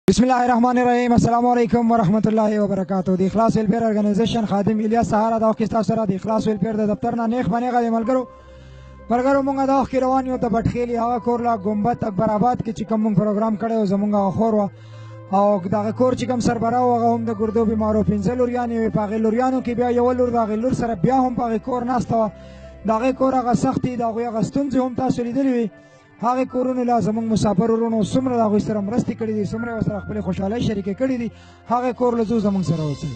बिस्मिल्लाहिर्रहमानिर्रहीम अस्सलामु अलैकुम वरहमतुल्लाहि वबरकातुहू द इखलास वेलफेयर ऑर्गेनाइजेशन खादिम इलियास सहारा दा किस्ता सरा द इखलास वेलफेयर द दफ्तर ना नेक बनेगा द मलगरो मुंगा दा की रवानी हो द बटखेली हवा कोरला गुंबत अकबराबाद की चिकम मुंग प्रोग्राम करे हो जमुंगा खोरवा او دا کور چې کوم سربراو هغه هم د ګردو بیمارو پنځه لوریانې وي په هغې لوریانو کې بیا یوه لور د هغې لور سره بیا هم په هغې کور ناسته وه د هغې کور هغه سختې د هغوی هغه ستونزې هم تاسو لیدلې وي هغې کورونو له زموږ مسافر ورونو څومره د هغوی سره مرستې کړي دي څومره یې ورسره خپلې خوشحالۍ شریکې کړي دي هغې کور له ځو زموږ سره اوسئ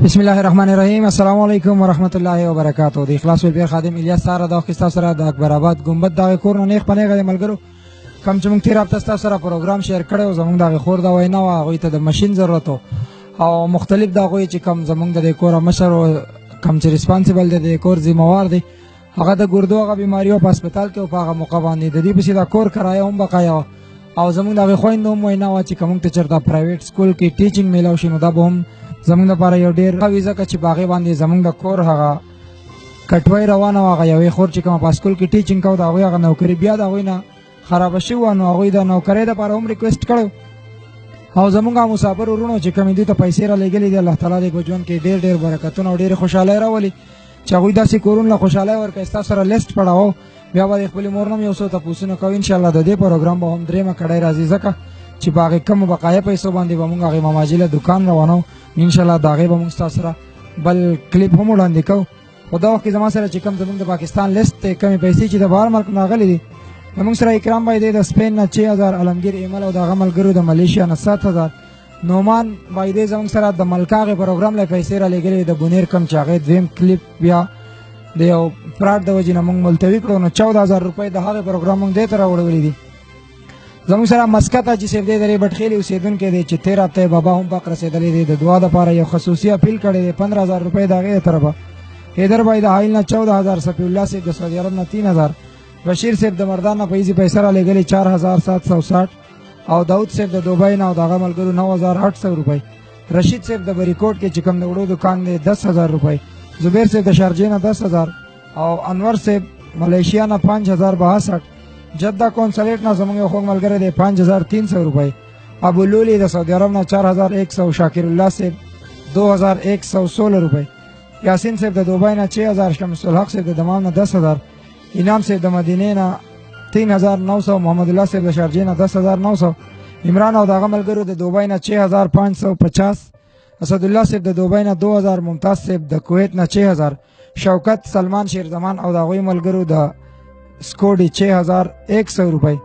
بسم الله الرحمن الرحیم السلام علیکم ورحمت الله وبرکاتہ د اخلاص ویلفیر خادم الیاس سره د اخیستا سره د اکبرآباد ګمبد دغه کور نه نیغ پنیغه د ملګرو کم چې موږ تیر هفته ستاسو سره پروګرام شیر کړی و زموږ دغه خور د وینا وه هغوی ته د مشین ضرورت او مختلف د هغوی چې کم زموږ د دې کور مشر و کم چې ریسپانسیبل دی د دې کور ذمهوار دی هغه د ګردو هغه بیماریو په هسپتال کې او په هغه موقع باندې د دې پسې د کور کرایه هم بقایه وه او زموږ د هغې خویندو هم وینا وه چې که موږ ته چېرته پرایویټ سکول کې ټیچینګ میلاو شي نو دا به هم زموږ لپاره یو ډېر ښه وي ځکه چې په هغې باندې زموږ د کور هغه کټوۍ روانه وه هغه یوې خور چې کومه په سکول کې ټیچینګ کوو د هغوی هغه نوکري بیا د هغوی نه خرابه شوې وه نو هغوی د نوکرۍ دپاره هم ریکویسټ کړی او زموږ مسافر ورونو چې کومې دوی ته پیسې رالیږلي دي الله تعالی دې په ژوند کې ډېر ډېر برکتونه او ډېرې خوشحالۍ راولي چې هغوی داسې کورونو له خوشحالۍ ورکوي ستاسو سره لیسټ پړاوو بیا به د خپلې مور نه هم یو څو تپوسونه کوو انشاءالله د دې پروګرام به هم درېیمه کړۍ راځي ځکه چې په هغې کمو بقایه پیسو باندې به موږ هغې ماماجي له دوکان روانو انشاءالله د هغې به موږ ستاسو سره بل کلیپ هم وړاندې کوو خو دا وخت کې زما سره چې کوم زموږ د پاکستان لیست دی کمې پیسې چې د بهر ملک نه راغلي دي زموږ سره اکرام بھائی دی د سپین نه 6000 علمگیر ایمل او د هغه ملګرو د ملیشیا نه 7000 نومان بھائی دی زموږ سره د ملکا هغې پروګرام له پیسې رالیږلې د بونیر کم چې هغې دویم کلیپ بیا د یو فراډ د وجې نه موږ ملتوي کړو نو 14000 روپۍ د هغې پروګرام موږ دې ته راوړولي دي زموږ سره مسکت حاجي صاحب دی د دې بټخیلي اوسېدونکی دی چې تېر هفته یې بابا هم پاک رسېدلی دی د دعا دپاره یو خصوصي اپیل کړی دی 15000 روپۍ د هغې طرفه حیدر بھائی د حایل نه 14000 صفی الله صاحب د سعودي عرب نه 3000 بشیر صاحب د مردان نه په ایزي پیسه رالیږلي 4760 او داود صاحب د دوبۍ نه او د هغه ملګرو 9800 روپۍ رشید صاحب د بریکوټ کې چې کوم د وړو دکان دی 10000 روپۍ زبیر صاحب د شارجې نه 10000 او انور صاحب ملیشیا نه 5062 جدہ کونسلیٹ نه زموږ یو خوږ ملګری دی 5300 روپۍ ابو لولی د سعودي عرب نه 4100 شاکر الله صاحب 2116 روپۍ یاسین صاحب د دوبۍ نه 6000 شمس الحق صاحب د دمام نه 10000 انعام صاحب د مدینې نه 3900 محمد الله صاحب د شارجې نه 10900 عمران او د هغه ملګرو د دوبۍ نه 6550 اسد الله صاحب د دوبۍ نه 2000 ممتاز صاحب د کویت نه 6000 شوکت سلمان شیرزمان او د هغوی ملګرو د سکوډي 6100 روپۍ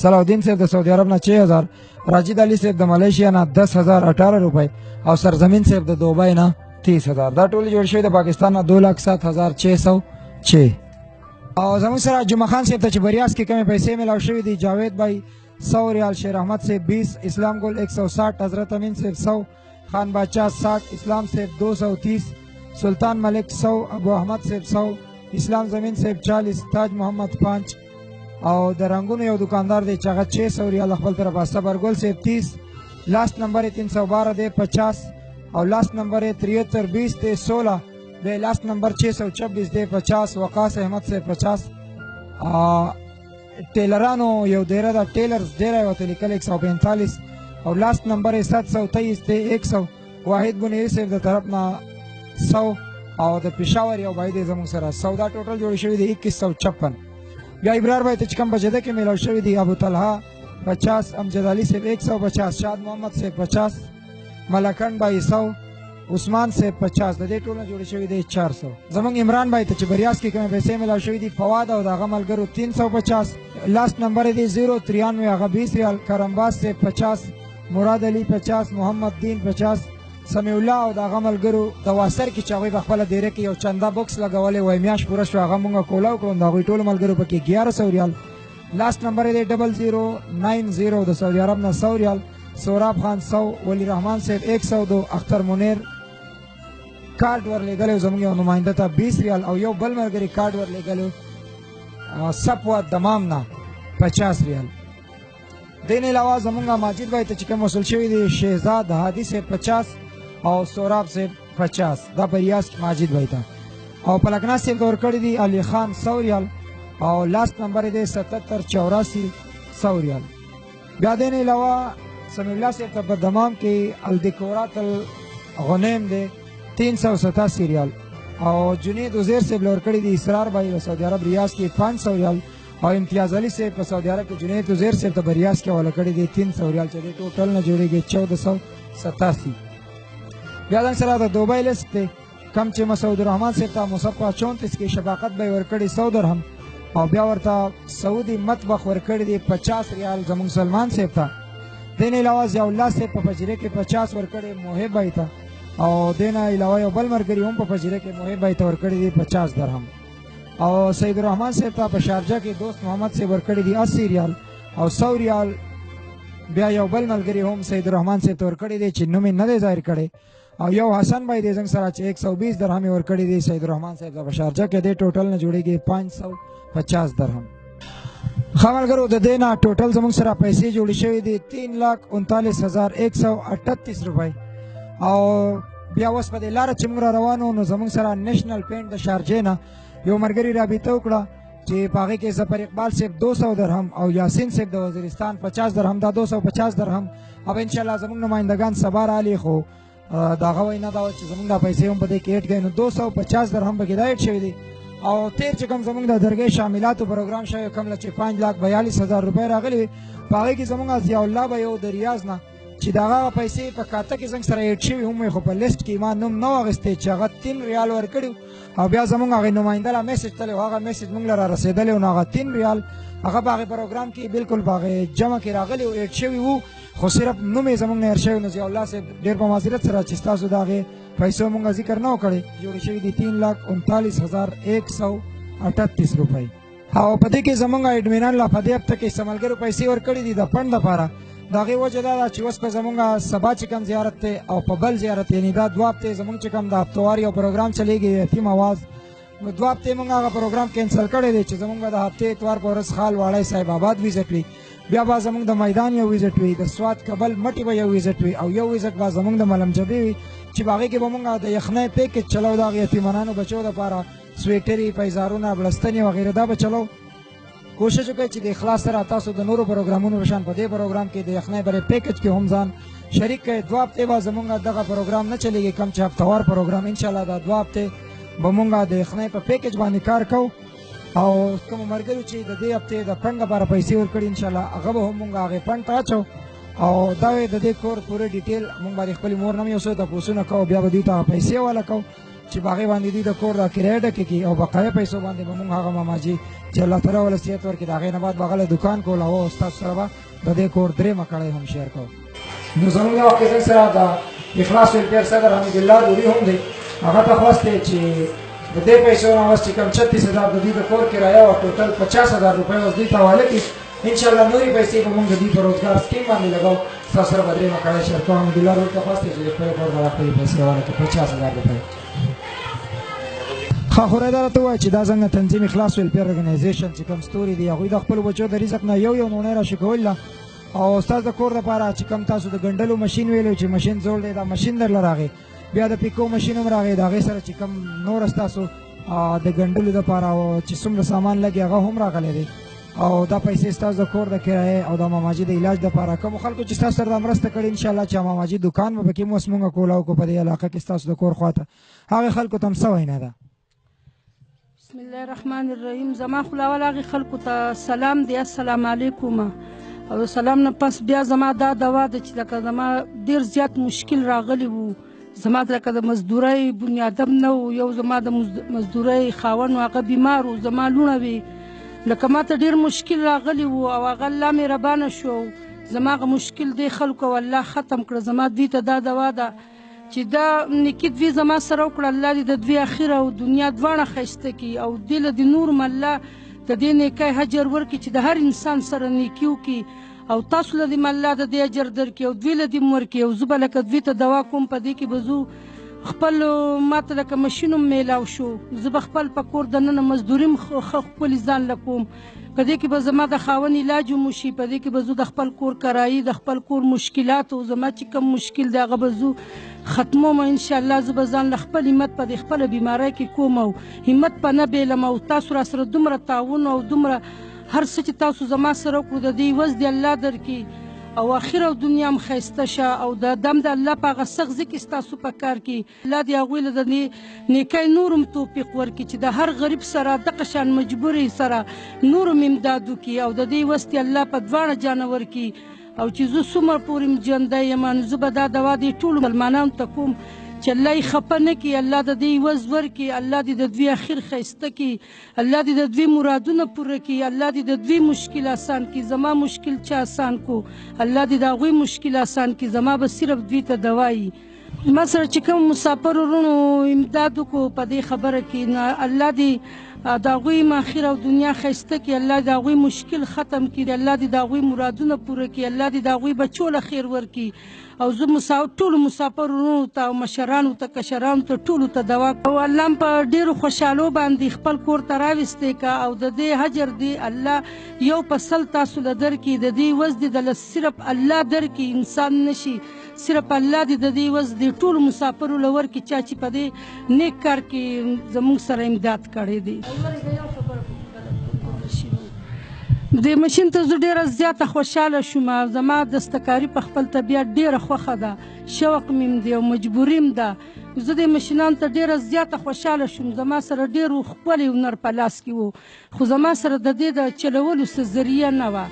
صلاح الدین صاحب د سعودي عرب نه 6000 راجد علي صاحب د ملیشیا نه 10018 روپۍ او سرزمین صاحب د دوبۍ نه 30000 دا ټول جوړ شوي د پاکستان نه 207606 او زموږ سره جمعه خان صاحب ته چې بریاس کې کمې پیسې میلاو شوي دي جاوید بھائی 100 ریال شیر احمد صاحب 20 اسلام ګل 160 حضرت امین صاحب 100 خان بادشاہ 60 اسلام صاحب 230 سلطان ملک 100 ابو احمد صاحب 100 اسلام زمین صاحب 40 تاج محمد 5 او د رنگونو یو دکاندار دی چې هغه 600 ریال خپل طرفه صبرګل صاحب 30 لاست نمبر 312 دی 50 او لاست نمبر 7320 دی 16 دی لاست نمبر 626 دی 50 وقاص احمد صاحب 50 ټیلرانو یو دیره دا ټیلرز ډیره یې ورته لیکل 145 او لاست نمبر 723 دی 100 واحد بنیری صاحب د طرف نه 100 او د پېښور یو بھائی دی زموږ سره سودا ټوټل جوړې شوي دي 2156 بیا ابرار بھائی ته چې کوم بجده کې میلاو شوي دي ابو طلحه 50 امجد علي صاحب 150 شاد محمد صاحب 50 ملکن بھائی 100 عثمان صاحب 50 د دې ټول نه جوړې شوي دي 400 زموږ عمران بھائی ته چې بریاس کې کومې پیسې میلاو شوي دي فواد او د هغه ملګرو 350 لاست نمبر دی 093 هغه 20 ریال کرمباز صاحب 50 مراد علي 50 محمد دین 50 سمیع الله او د هغه ملګرو د واسر کې چې هغوی په خپله دیره کې یو چنده بکس لګولی وای میاشت پوره شوه هغه مونږ کولاو کړو د هغوی ټولو ملګرو پکې 1100 ریال لاست نمبر دی 0090 د سعودي عرب نه 100 ریال سوراب خان 100 ولی رحمان صاحب 102 اختر منیر کارډ ورلیږلی زموږ یو نماینده ته 20 ریال او یو بل ملګري کارډ ورلیږلی صفوه دمام نه 50 ریال دین علاوه زمونږ ماجد بھائی ته چې کوم وصول شوي دي شهزاد هادي صاحب 50 او سوراب صاحب 50 دا په ریاض کې ماجد بھائی ته او په لکنه صاحب ته ورکړي دي علي خان 100 ریال او لاست نمبر یې دی 7784 100 ریال. بیا دین علاوه سمیع الله صاحب ته په دمام کې الدیکورات الغنیم دی 387 ریال او جنید عزیر صاحب له ورکړي دي اسرار بھائی په سعودي عرب ریاض کې 500 ریال او امتیاز علي صاحب په سعودي عرب کې جنید عزیر صاحب ته په ریاض کې حواله کړي دي 300 ریال چې د ټوټل نه جوړیږي 1487. بیا دنګ سره د دوبۍ لیست دی کم چې مسعود الرحمن صاحب ته مصفحه 34 کې شفاقت بھائی ورکړي 100 درهم او بیا ورته سعودي مطبخ ورکړي دي 50 ریال زمونږ سلمان صاحب ته. دین علاوه ضیاء الله صاحب په فجیره کې 50 ورکړي محب بھائی ته او دین علاوه یو بل مرګري هم په فجیره کې محب بھائی ته ورکړي دي 50 درهم او سید الرحمن صاحب ته په شارجه کې دوست محمد صاحب ورکړي دي 80 ریال او 100 ریال بیا یو بل ملګری هم سید الرحمن صاحب ته ورکړي دي چې نوم یې نه دی ظاهر کړی او یو حسن بھائی دی زنګ سره چې 120 درهم ورکړي دي سید الرحمن صاحب ته په شارجه کې دی ټوټل نه جوړیږي 550 درهم. خملګرو د دې نه ټوټل زموږ سره پیسې جوړې شوې دي 3,39,138 روپۍ او بیا اوس په دې لاره چې موږ را روانو نو زموږ سره نیشنل پینټ د شارجې نه یو ملګري رابطه وکړه چې په هغې کې ظفر اقبال صاحب 200 درهم او یاسین صاحب د وزیرستان 50 درهم دا 250 درهم او انشاءالله زموږ نمایندګان سبا رالي خو د هغه وینا دا وه چې زموږ دا پیسې هم په دې کې ایډ کړئ نو 250 درهم پکې دا ایډ شوي دي او تیر چې کوم زموږ د درګۍ شاملاتو پروګرام شوی کوم چې 5,42,000 روپۍ راغلي وي په هغې کې زموږ ضیاء الله به یو د ریاض نه چې د هغه پیسې په کاته کې زنګ سره ایډ شوي هم خو په لیست کې ما نوم نه و اخیستی چې هغه 3 ریال ورکړي او بیا زموږ هغې نماینده له میسج تللی و هغه میسج موږ له را رسېدلی و نو هغه 3 ریال هغه په هغې پروګرام کې بلکل په هغې جمع کې راغلي و ایډ شوي وو خو صرف نوم یې زموږ نه هېر شوی نو ضیاء الله صاحب ډېر په معذرت سره چې ستاسو د هغې پیسو موږ ذکر نه و کړی جوړې شوي دي 3,39,138 روپۍ او په دې کې زموږ اډمینان لا په دې هفته کې څه ملګرو پیسې ورکړي دي د فنډ دپاره د هغې وجه دا ده چې اوس په زموږ سبا چې کوم زیارت دی او په بل زیارت یعنې دا 2 هفتې زموږ چې کوم د هفتوار یو پروګرام چلیږي یتیم اواز نو 2 هفتې موږ هغه پروګرام کینسل کړی دی چې زموږ به د هفتې اتوار په ورځ خال واړی صاحب آباد ویزټ وي بیا به زموږ د میدان یو ویزټ وي د سوات کابل مټې به یو ویزټ وي او یو ویزټ به زموږ د ملم جبې وي چې په هغې کې به موږ د یخنۍ پیکج چلو د هغې یتیمانانو بچو دپاره سویټرې پیزارونه بړستنې وغیره دا به چلو کوشش وکړئ چې د اخلاص سره تاسو د نورو پروګرامونو په شان په دې پروګرام کې د یخنۍ برې پیکج کې هم ځان شریک کړئ 2 هفتې به زموږ دغه پروګرام نه چلیږي کوم چې هفتوار پروګرام انشاءالله دا 2 هفتې به موږ د یخنۍ په پیکج باندې کار کوو او کومو ملګرو چې د دې هفتې د فنډ لپاره پیسې ورکړي انشاءالله هغه به هم موږ هغې فنډ ته اچو او دا د دې کور پوره ډیټیل موږ به د خپلې مور نه هم یو څه تپوسونه کوو بیا به دوی ته پیسې حواله کوو چې په هغې باندې دوی د کور دا کرایه ډکې کړي او بقایه پیسو باندې به موږ هغه ماماجي چې الله تعالی وله صحت ورکړي د هغې نه بعد به هغه له دوکان کول او استاد سره به د دې کور 3مه کړی هم شیر کوو نو زموږ یو وخت کې سره د اخلاص ویلفیر صدر حمیدالله ډوري هم دی هغه ته خواست دی چې د دې پیسو نه اوس چې کوم 36,000 د دوی د کور کرایه او ټوټل 50,000 روپۍ اوس دوی ته حواله کړي انشاءالله نورې پیسې به موږ د دوی په روزګار سکیم باندې لګوو ستاسو سره به 3مه کړی شیر کوو حمیدالله ډوري ته خواست دی چې د خپل کور به خپلې پیسې حواله کړي 50,000 روپۍ خورای دا راته ووایه چې دا څنګه تنظیم اخلاص ویلفیر ارګنایزیشن چې کوم ستوري دي هغوی د خپلو بچو د رزق نه یو نوڼۍ راشي کول ده او ستاسو د کور دپاره چې کوم تاسو د ګنډلو مشین ویلو چې مشین زوړ دی دا مشین درله راغی بیا د پیکو مشین هم راغی د هغې سره چې کوم نور ستاسو د ګنډلو دپاره چې څومره سامان لګي هغه هم راغلی دی او دا پیسې ستاسو د کور د کرایې او د ماماجي د علاج دپاره کومو خلکو چې ستاسو سره دا مرسته کړې انشاءالله چې ماماجي دوکان به پکې اوس مونږ کولاو کو په دې علاقه کې ستاسو د کور خواته هغې خلکو ته هم څه وینا ده بسم الله الرحمن الرحیم زما خو لاول هغې خلکو ته سلام دی السلام علیکم او سلام نه پس بیا زما دا دوا ده چې لکه زما ډېر زیات مشکل راغلی و زما لکه د مزدورۍ بنیادم نه و یو زما د مزدورۍ خاوند و هغه بیمار و زما لوڼه وې لکه ما ته ډېر مشکل راغلی و او هغه الله مهربانه شو زما هغه مشکل دی خلکو الله ختم کړه زما دوی ته دا دوا ده چې دا نیکي دوی زما سره وکړه الله دې د دوی اخره او دنیا دواړه ښایسته کړي او دې له د نور م الله د دې نیکۍ اجر ورکړي چې د هر انسان سره نیکي وکړي او تاسو له دې م الله د دې اجر درکړي او دوی له دې م ورکړي او زه به لکه دوی ته دوا کوم په دې کې به زه خپل ماته لکه ماشین هم میلاو شو، زه به خپل په کور دننه مزدوري ښکلي ځان له کوم. په دې کې به زما د خاوند علاج هم وشي، په دې کې به زه د خپل کور کرایي، د خپل کور مشکلات او زما چې کوم مشکل دی هغه به زه ختموم. انشاءالله زه به ځان له خپل همت په دې خپله بیمارۍ کې کوم او همت په نه بیلم. او تاسو را سره دومره تعاون او دومره هر څه چې تاسو زما سره وکړو د دې عوض دې الله درکړي او آخر او دنیا هم ښایسته شه او د دم د الله په هغه سخت ځای کې ستاسو په کار کې الله دې هغوی له د نیکۍ نور هم توفیق ورکړي چې د هر غریب سره دغه شان مجبورۍ سره نور هم امداد وکړي او د دې عوض الله په دواړه جانه ورکړي. او چې زه څومره پورې ژوندی یم نو زه به دا دوا دې ټولو مسلمانانو ته کوم چې الله یې خفه نه کړي، الله د دې عوض ورکړي، الله دې د دوی اخر ښایسته کړي، الله دې د دوی مرادونه پوره کړي، الله دې د دوی مشکل آسان کړي. زما مشکل چې آسان کو الله دې د هغوی مشکل آسان کړي، زما به صرف دوی ته دوا وي. ما سره چې کوم مسافر ورونو امداد وکړو په دې خبره کې نو الله دې د هغوی آخر او دنیا ښایسته کړي، الله دې د هغوی مشکل ختم کړي، الله دې د هغوی مرادونه پوره کړي، الله دې د هغوی بچو له خیر ورکړي. او زه ټولو مسافر ورونو ته او مشرانو ته کشرانو ته ټولو ته دوا او الله هم په ډېرو خوشحالو باندې خپل کور ته راوستې که او د دې حجر دی الله یو په سل تاسو له درکړي، د دې عوض دې د صرف الله درکړي، انسان نشي، صرف الله دې د دې عوض دې ټولو مسافرو له ورکړي چا چې په دې نیک کار کې زموږ سره امداد کړی دی. د ماشین ته زه ډېره زیاته خوشحاله شوم. زما دستکاري په خپل طبیعت ډېره خوښه ده، شوق مې هم دی او مجبوري هم ده. زه د ماشینانو ته ډېره زیاته خوشحاله شوم. زما سره ډېر ښکلی هنر په لاس کې و خو زما سره د دې د چلولو څه ذریعه نه وه.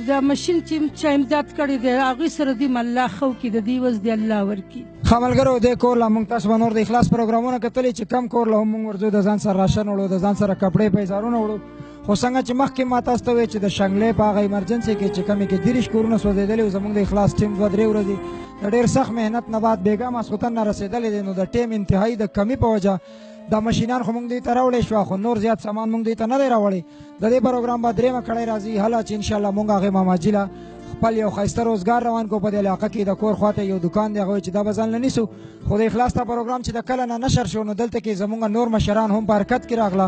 د ماشین چې چا امداد کړی دی هغوی سره دې الله ښه وکړي، د دې عوض دې الله ورکړي. ښه ملګرو دې کور له موږ تاسو به نور د اخلاص پروګرامونه کتلي چې کم کور له هم موږ ورځو د ځان سره راشن وړو، د ځان سره کپړې پیزارونه وړو. خو څنګه چې مخکې ما تاسو ته وویل چې د شنګلې په هغه ایمرجنسي کې چې کمې کې 30 کورونه سوځېدلي وو، زموږ د اخلاص ټیم 2-3 ورځې د ډېر سخت محنت نه بعد بېګا ماسخوتن نه رسېدلی دی. نو د ټیم انتهایي د کمي په وجه دا ماشینان خو موږ دوی ته راوړی شوه خو نور زیات سامان موږ دوی ته نه دی راوړی. د دې پروګرام به 3مه کړۍ راځي هله چې انشاءالله موږ هغې ماماجي له خپل یو ښایسته روزګار روان کو. په دې علاقه کې د کور خواته یو دکان دی هغه چې دا به ځان له نیسو. خو د اخلاص ته پروګرام چې د کله نه نشر شو نو دلته کې زموږ نور مشران هم په حرکت کې راغله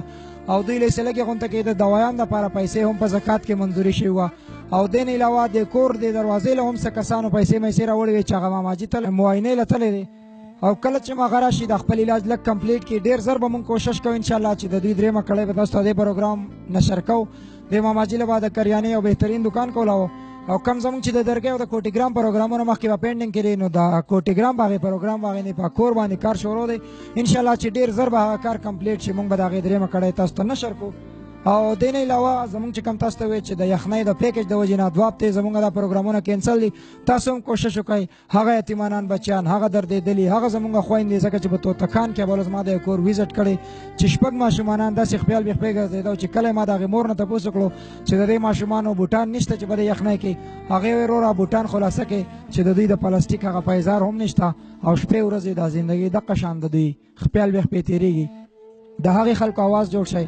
او دوی له لږې غونته کې د دوایانو دپاره پیسې هم په زکات کې منظوري شوې وه. او دې نه علاوه د کور د دروازې له هم څه کسانو پیسې میسې راوړې وې چې هغه ماماجي ته معاینې له تللی دی. او کله چې ما غره شي د خپل علاج لږ کمپلیټ کړي ډېر زر به مونږ کوشش کوو انشاءالله چې د دوی 3مه کړۍ به تاسو ته دې پروګرام نشر کوو. د ماماجي له به د کریانې یو بهترین دکان کولاو او کم زموږ چې د درګۍ او د کوټیګرام پروګرامونه مخکې به پینډینګ کې دی نو د کوټیګرام به هغې پروګرام به هغې نه په کور باندې کار شروع دی انشاءالله چې ډېر زر به هغه کار کمپلیټ شي موږ به د هغې 3مه کړۍ تاسو ته نشر کوو. او دې نه علاوه زموږ چې کوم تاسو ته وایي چې د یخنۍ د پیکج د وجې نه دوه هفتې زموږ دا پروګرامونه کینسل دي. تاسو هم کوشش وکړئ هغه یتیمانان بچیان هغه دردېدلي هغه زموږ خویندې ځکه چې په توتکان کې به زما د کور ویزټ کړی چې 6 ماشومانان داسې خپل بېخپې ګرځېده چې کله ما د هغې مور نه تپوس وکړو چې د دې ماشومانو بوټان نشته چې په دې یخنۍ کې هغې ویې وروره بوټان خلاصه کې چې د دوی د پلاستیک هغه پایزار هم نشته او شپې ورځې دا زندګي دقه شان د دوی خپل بېخپې تېرېږي. د هغې خلکو آواز جوړ شئ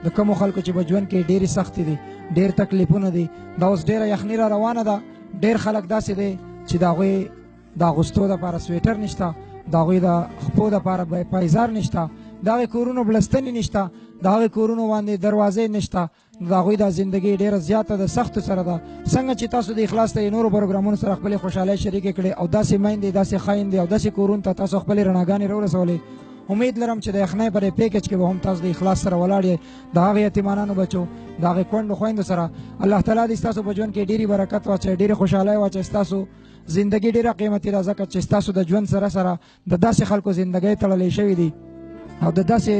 د کومو خلکو چې په ژوند کې ډېرې سختې دي ډېر تکلیفونه دي دا اوس ډېره یخني را روانه ده. ډېر خلک داسې دی چې د هغوی د اغوستو دپاره سویټر نشته د هغوی د خپو دپاره پایزار نشته د هغې کورونو بلستنې نشته د هغې کورونو باندې دروازې نشته نو د هغوی دا زندګي ډېره زیاته د سختو سره ده. څنګه چې تاسو د اخلاص ته نورو پروګرامونو سره خپلې خوشحالۍ شریکې کړې او داسې میندې داسې خویندې او داسې کورونو ته تاسو خپلې رڼاګانې راورسولې امید لرم چې د یخنۍ پر پیکج کې به هم تاسو د اخلاص سره ولاړ یې د هغې یتیمانانو بچو د هغې کونډو خویندو سره الله تعالی دې ستاسو په ژوند کې ډېرې برکت واچوي ډېرې خوشحالۍ واچوي. ستاسو زندګي ډېره قیمتي ده ځکه چې ستاسو د ژوند سره سره د داسې خلکو زندګۍ تړلې شوي دي او د داسې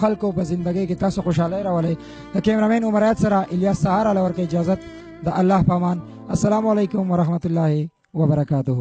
خلکو په زندګۍ کې تاسو خوشحالۍ راولئ. د کیمرامین عمر حیات سره الیاس سهار علی ورکه اجازت د الله په امان. السلام علیکم ورحمت الله وبرکاته.